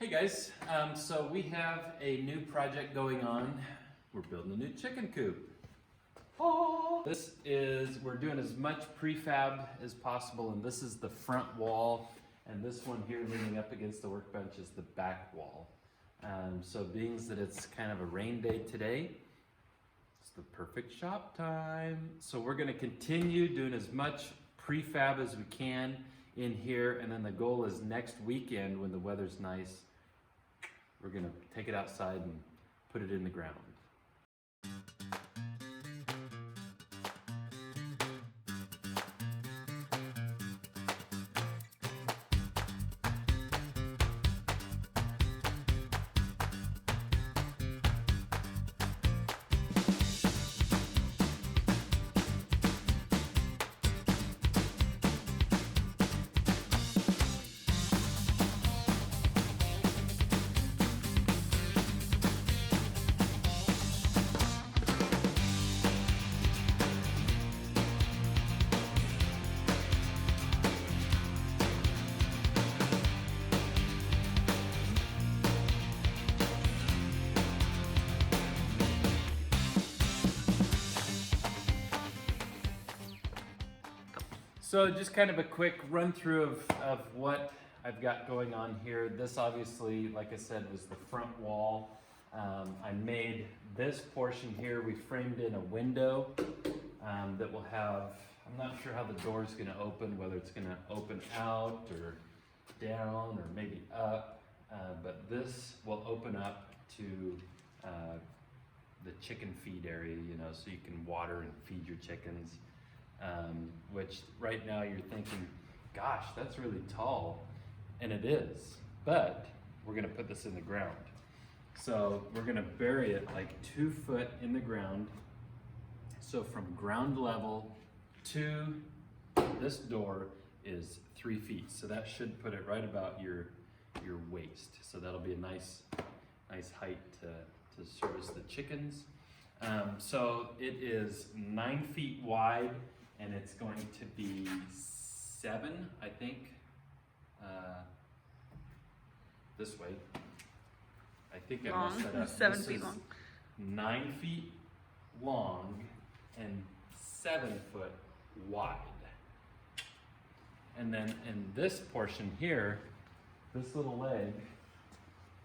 Hey guys, so we have a new project going on. We're building a new chicken coop. Oh, we're doing as much prefab as possible, and this is the front wall, and this one here leaning up against the workbench is the back wall. So being that it's kind of a rain day today, it's the perfect shop time. So we're gonna continue doing as much prefab as we can in here, and then the goal is next weekend when the weather's nice, we're gonna take it outside and put it in the ground. So just kind of a quick run through of what I've got going on here. This obviously, like I said, was the front wall. I made this portion here, we framed in a window that will have, I'm not sure how the door's gonna open, whether it's gonna open out or down or maybe up, but this will open up to the chicken feed area, you know, so you can water and feed your chickens. Which right now you're thinking, gosh, that's really tall, and it is, but we're gonna put this in the ground. So we're gonna bury it like 2 foot in the ground. So from ground level to this door is 3 feet. So that should put it right about your waist. So that'll be a nice height to service the chickens. So it is 9 feet wide, and it's going to be 7, I think, this way. I think I messed that up. 7 feet long. 9 feet long and 7 foot wide. And then in this portion here, this little leg,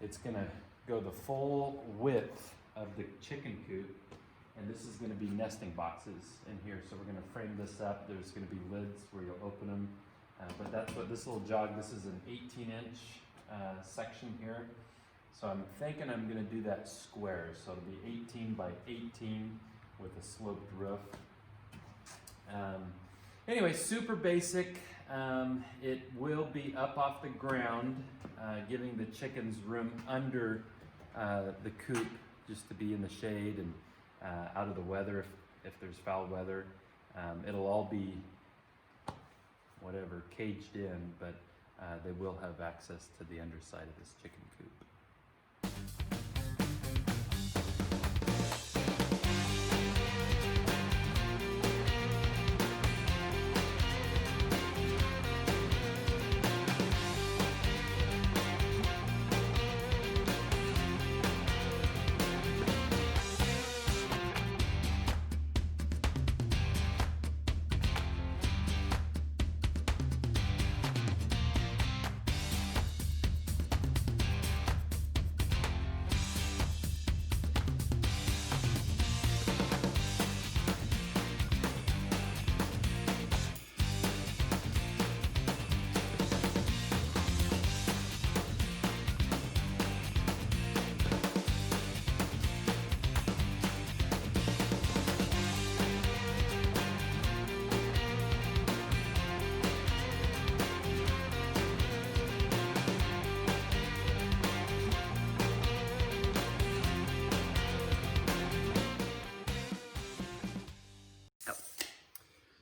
it's gonna go the full width of the chicken coop. And this is going to be nesting boxes in here. So we're going to frame this up. There's going to be lids where you'll open them. But that's what this little jog, this is an 18-inch section here. So I'm thinking I'm going to do that square. So it'll be 18 by 18 with a sloped roof. Anyway, super basic. It will be up off the ground, giving the chickens room under the coop just to be in the shade and out of the weather if there's foul weather. It'll all be whatever caged in, but they will have access to the underside of this chicken coop.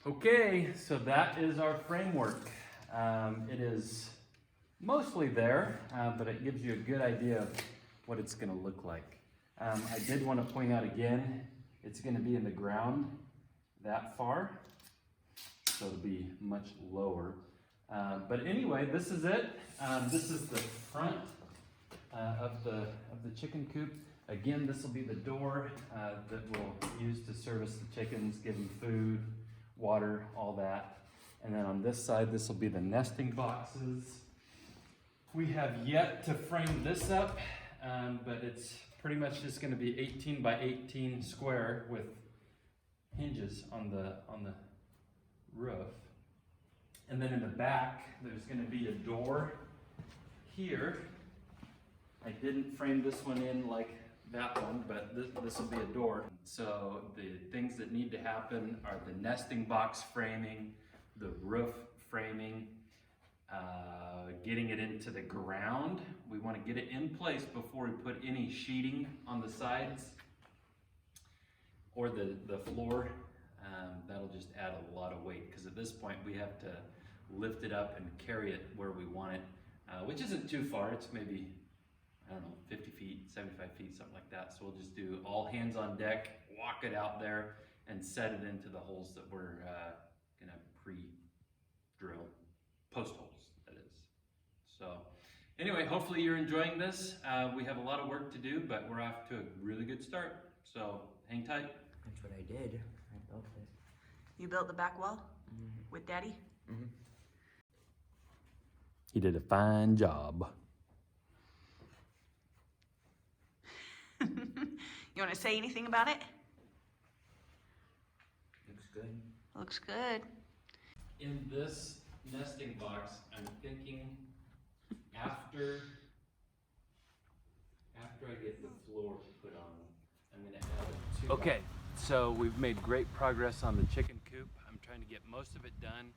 Okay, so that is our framework. It is mostly there, but it gives you a good idea of what it's going to look like. I did want to point out again, it's going to be in the ground that far, so it'll be much lower. But anyway, this is it. This is the front of the chicken coop. Again, this will be the door that we'll use to service the chickens, give them food, water, all that. And then on this side, this will be the nesting boxes. We have yet to frame this up, but it's pretty much just going to be 18 by 18 square with hinges on the roof. And then in the back, there's going to be a door here. I didn't frame this one in like that one, but this will be a door. So the things that need to happen are the nesting box framing, the roof framing, getting it into the ground. We want to get it in place before we put any sheeting on the sides or the floor. That'll just add a lot of weight, because at this point we have to lift it up and carry it where we want it, which isn't too far. It's maybe, I don't know, 50 feet, 75 feet, something like that. So we'll just do all hands on deck, walk it out there, and set it into the holes that we're gonna pre-drill, post holes, that is. So anyway, hopefully you're enjoying this. We have a lot of work to do, but we're off to a really good start. So hang tight. That's what I did. I built it. You built the back wall with Daddy? He did a fine job. You want to say anything about it? Looks good. Looks good. In this nesting box, I'm thinking after I get the floor put on, I'm gonna add two. Okay, so we've made great progress on the chicken coop. I'm trying to get most of it done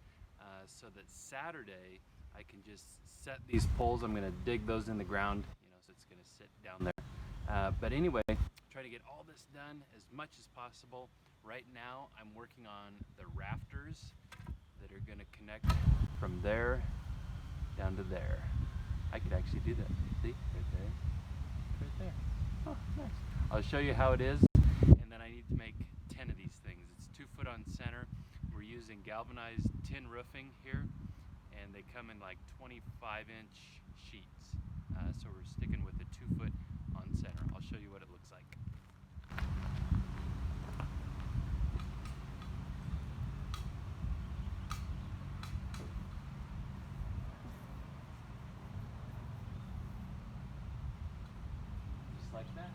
so that Saturday I can just set these poles. I'm gonna dig those in the ground, so it's gonna sit down there. But anyway, try to get all this done as much as possible. Right now, I'm working on the rafters that are gonna connect from there down to there. I could actually do that. See, right there, right there. Oh, nice. I'll show you how it is, and then I need to make 10 of these things. It's 2 foot on center. We're using galvanized tin roofing here, and they come in like 25-inch sheets. So we're sticking with the 2 foot on center. I'll show you what it looks like. Just like that.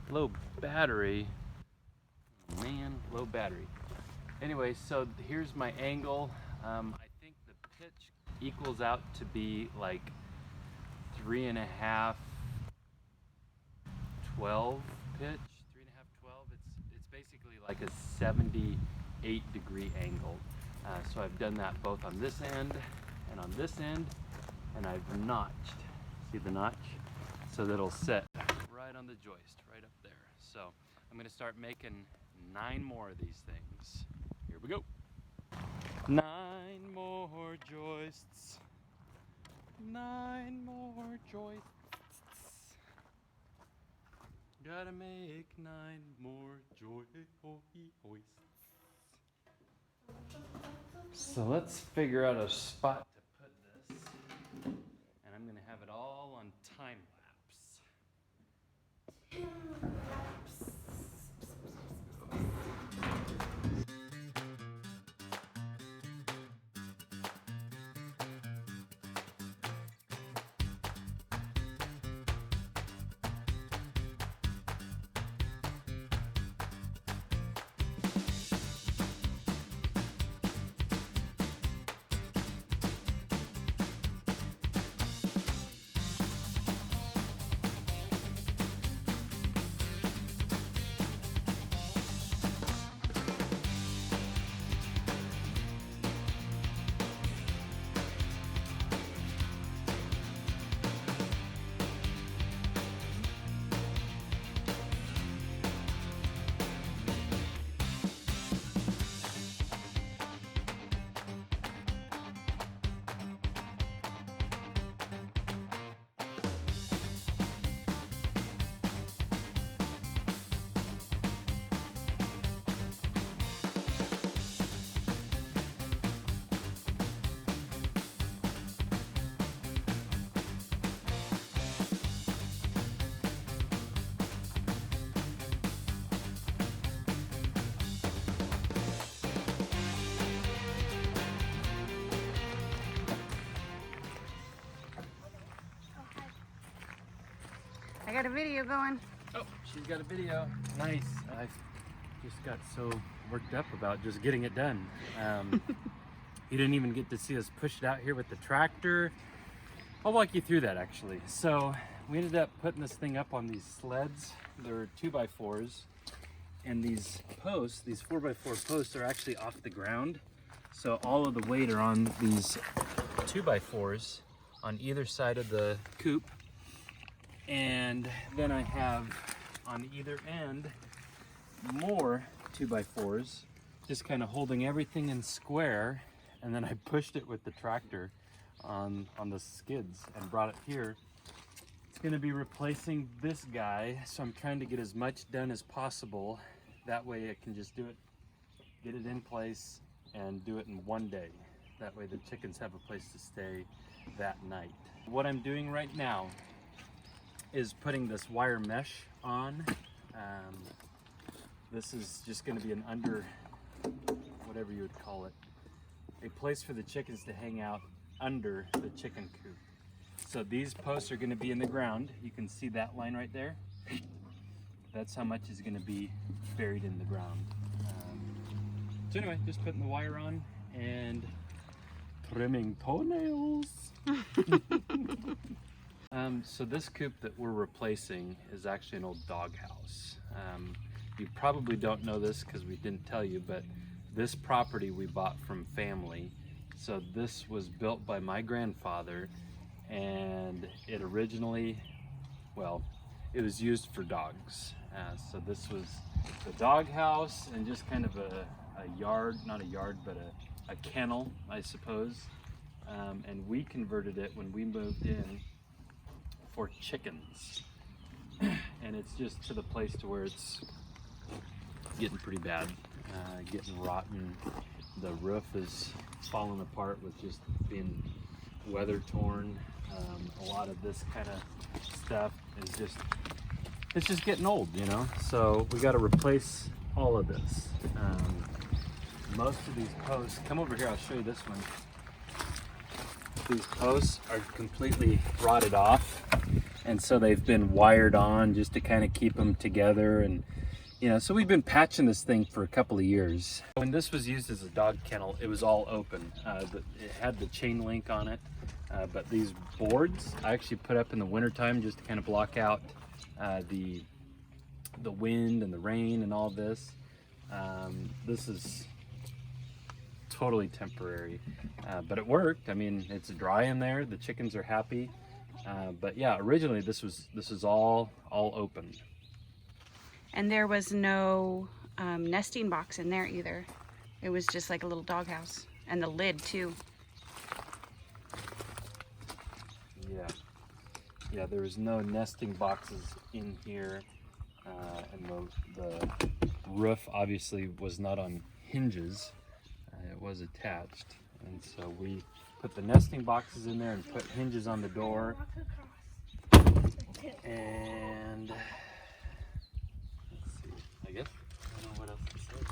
Low battery. Man, low battery. Anyway, so here's my angle. I think the pitch equals out to be like 3.5, 12 pitch. 3.5, 12. It's basically like a 78-degree angle. So I've done that both on this end and on this end, and I've notched. See the notch? So that'll set right on the joist, right up there. So I'm gonna start making 9 more of these things. Here we go. 9 more joists. 9 more joists. Gotta make 9 more joists. So let's figure out a spot to put this. And I'm gonna have it all on time lapse. got a video going. Oh, she's got a video. Nice. I just got so worked up about just getting it done. You didn't even get to see us push it out here with the tractor. I'll walk you through that actually. So we ended up putting this thing up on these sleds. They're 2x4s, and these posts, these 4x4 posts, are actually off the ground. So all of the weight are on these 2x4s on either side of the coop. And then I have on either end more 2x4s, just kind of holding everything in square. And then I pushed it with the tractor on the skids and brought it here. It's going to be replacing this guy, so I'm trying to get as much done as possible. That way I can just do it, get it in place, and do it in one day. That way the chickens have a place to stay that night. What I'm doing right now is putting this wire mesh on. This is just going to be an under, whatever you would call it, a place for the chickens to hang out under the chicken coop. So these posts are going to be in the ground. You can see that line right there. That's how much is going to be buried in the ground. So anyway, just putting the wire on and trimming toenails. So this coop that we're replacing is actually an old doghouse. You probably don't know this because we didn't tell you, but this property we bought from family. So this was built by my grandfather, and it originally, well, it was used for dogs. So this was the doghouse and just kind of a yard, not a yard, but a kennel, I suppose. And we converted it when we moved in for chickens. And it's just to the place to where it's getting pretty bad, getting rotten. The roof is falling apart with just being weather torn. A lot of this kind of stuff is just, it's just getting old, you know? So we got to replace all of this. Most of these posts, come over here, I'll show you this one. These posts are completely rotted off, and so they've been wired on just to kind of keep them together. And you know, so we've been patching this thing for a couple of years. When this was used as a dog kennel, it was all open. It had the chain link on it, but these boards I actually put up in the wintertime just to kind of block out the wind and the rain and all this. This is totally temporary, but it worked. I mean, it's dry in there. The chickens are happy. But yeah, originally this was all open. And there was no nesting box in there either. It was just like a little doghouse, and the lid too. Yeah, there was no nesting boxes in here, and the roof obviously was not on hinges. It was attached, and so we put the nesting boxes in there and put hinges on the door. And let's see, I guess I don't know what else to say.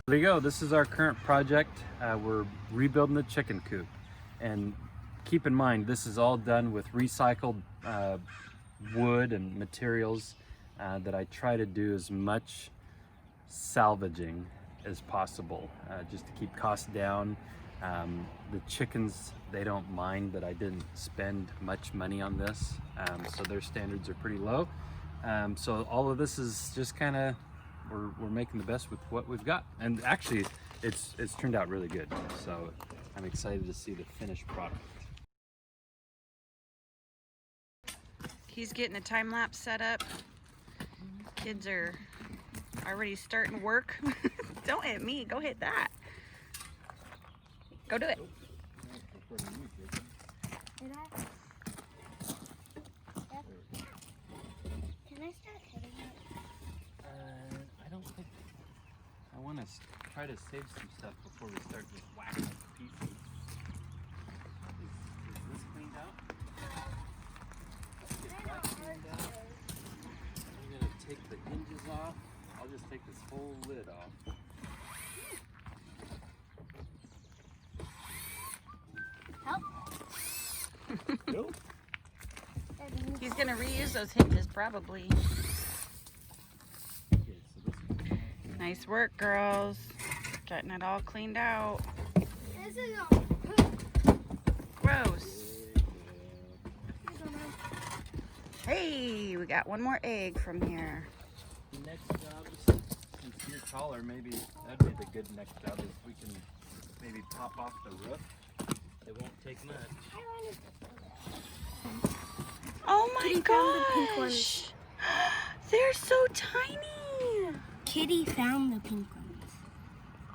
There you go. This is our current project. We're rebuilding the chicken coop, and keep in mind this is all done with recycled wood and materials that I try to do as much salvaging as possible, just to keep costs down. The chickens, they don't mind that I didn't spend much money on this, so their standards are pretty low. So all of this is just kind of, we're making the best with what we've got, and actually it's turned out really good. So I'm excited to see the finished product. He's getting a time lapse set up. Kids are already starting work. Don't hit me, go hit that. Go do it. Did I? Can I start hitting it? I don't think, I want to try to save some stuff before we start just whacking up the pieces. Is this cleaned out? Let's get that cleaned out. I'm going to take the hinges off. I'll just take this whole lid off. Help. Nope. He's gonna reuse those hinges probably. Okay, so this is Nice work, girls. Getting it all cleaned out. This is all poop. Gross. Hey, we got one more egg from here. the next job. Since you're taller, maybe that'd be the good next job. Is we can maybe pop off the roof. It won't take much. Oh my Kitty found the pink gosh. ones. They're so tiny. Kitty found the pink ones.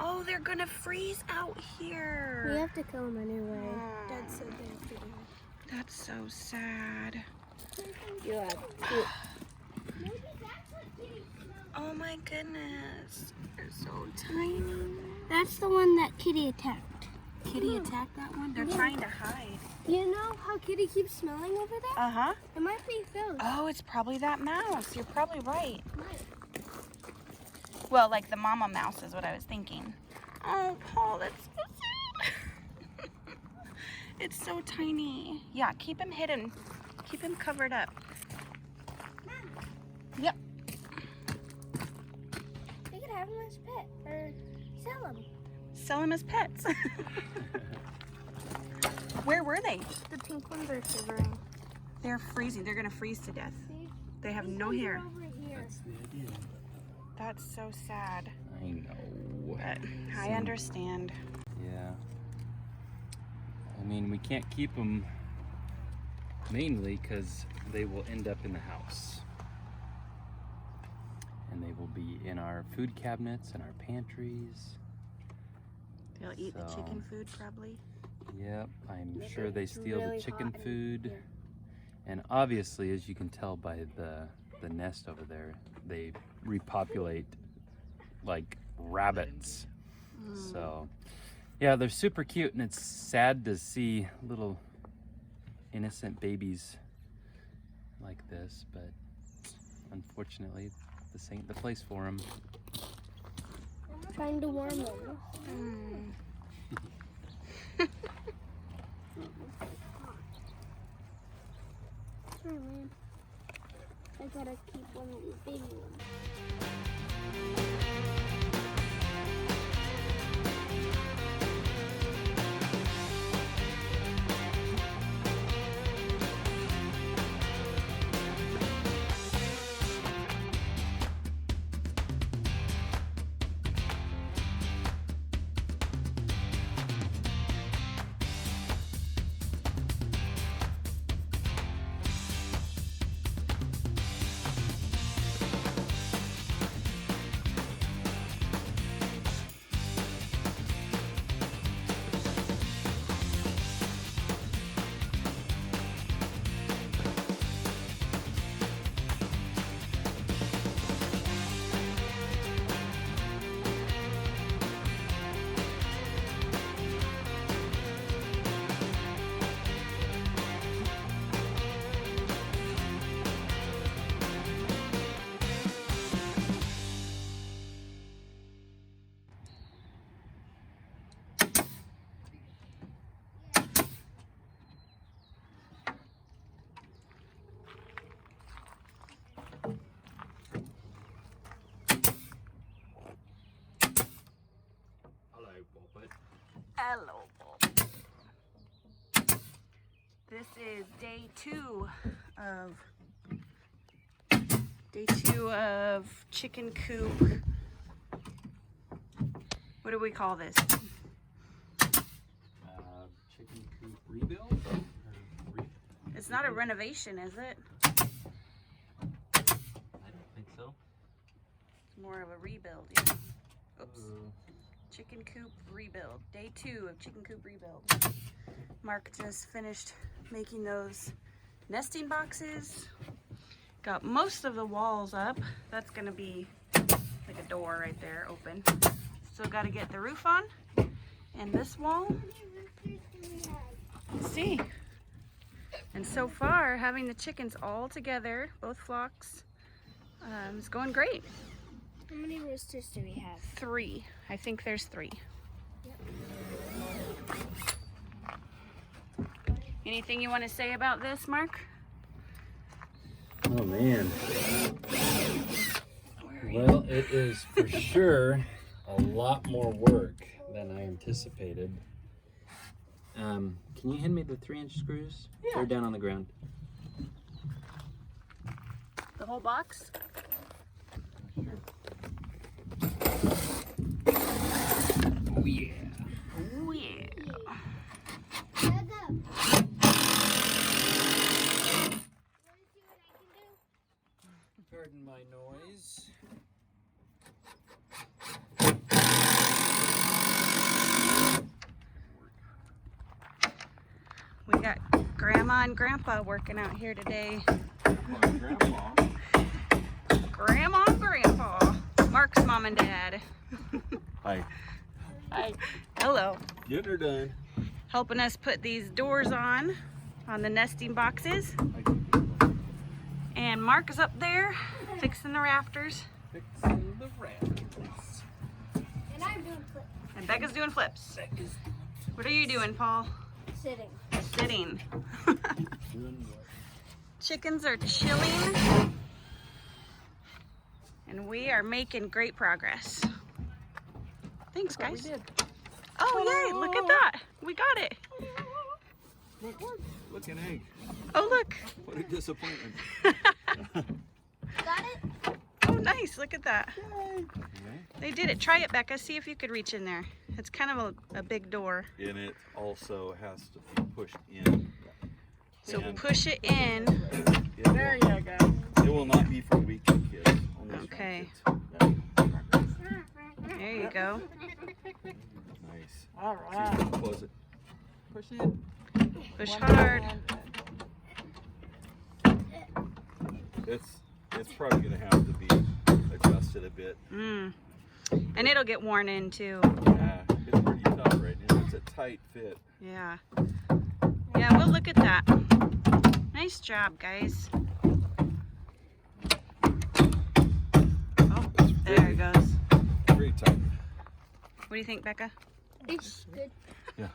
Oh, they're gonna freeze out here. We have to kill them anyway. Aw. Dad said they have to do That's so sad. Yeah. Oh my goodness. They're so tiny. That's the one that Kitty attacked. Kitty attacked that one? They're trying to hide. You know how Kitty keeps smelling over there? Uh-huh. It might be those. Oh, it's probably that mouse. You're probably right. Well, like the mama mouse is what I was thinking. Oh, Paul, that's so sad. It's so tiny. Yeah, keep him hidden. Keep him covered up. Yep. We could have him as a pet or sell him. Sell him as pets. Where were they? The pink ones are shivering. They're freezing. They're gonna freeze to death. See? They have These no ones are hair. over here. That's the idea. That's so sad. I know. But I Some- understand. Yeah. I mean, we can't keep them mainly because they will end up in the house. And they will be in our food cabinets and our pantries. They'll eat the So- chicken food probably. Yep, I'm Yeah, sure but they it's steal really the chicken hot in food. here. And obviously, as you can tell by the nest over there, they repopulate like rabbits. So, yeah, they're super cute, and it's sad to see little innocent babies like this, but unfortunately, this ain't the place for them. Trying to warm them. Mm. Sorry, man. I gotta keep one of these baby ones. Hello, Bobbit. Hello, Bob. This is day two of chicken coop. What do we call this? Chicken coop rebuild? It's not a renovation, is it? I don't think so. It's more of a rebuild. Yeah. Oops. Chicken coop rebuild. Day two of chicken coop rebuild. Mark just finished making those nesting boxes. Got most of the walls up. That's gonna be like a door right there, open. Still gotta get the roof on. And this wall, let's see. And so far, having the chickens all together, both flocks, is going great. How many roosters do we have? 3. I think there's 3. Anything you want to say about this, Mark? Oh man. Well, it is for sure a lot more work than I anticipated. Can you hand me the 3-inch screws? Yeah. They're down on the ground. The whole box? Sure. Oh yeah. Oh yeah. Pardon my noise. We got Grandma and Grandpa working out here today. Grandpa. Grandma and Grandpa. Mark's mom and dad. Hi. Hi. Hello. Getting her done. Helping us put these doors on the nesting boxes. And Mark is up there fixing the rafters. Fixing the rafters. And I'm doing flips. And Becca's doing flips. What are you doing, Paul? Sitting. Sitting. Chickens are chilling. And we are making great progress. Thanks, guys. Oh, yay, look at that. We got it. Look an egg. Oh, look. What a disappointment. Got it? Oh, nice. Look at that. They did it. Try it, Becca. See if you could reach in there. It's kind of a big door. And it also has to be pushed in. So And push it in. There you go. It will not be for weekend kids. Only strong Okay. kids. There you go. Nice. All right. Close it. Push in. Push hard. It's probably gonna have to be adjusted a bit. Mm. And it'll get worn in too. Yeah, it's pretty tough right now. It's a tight fit. Yeah. Yeah, we'll look at that. Nice job, guys. Oh, there it goes. Very tight. What do you think, Becca? It's good. Yeah.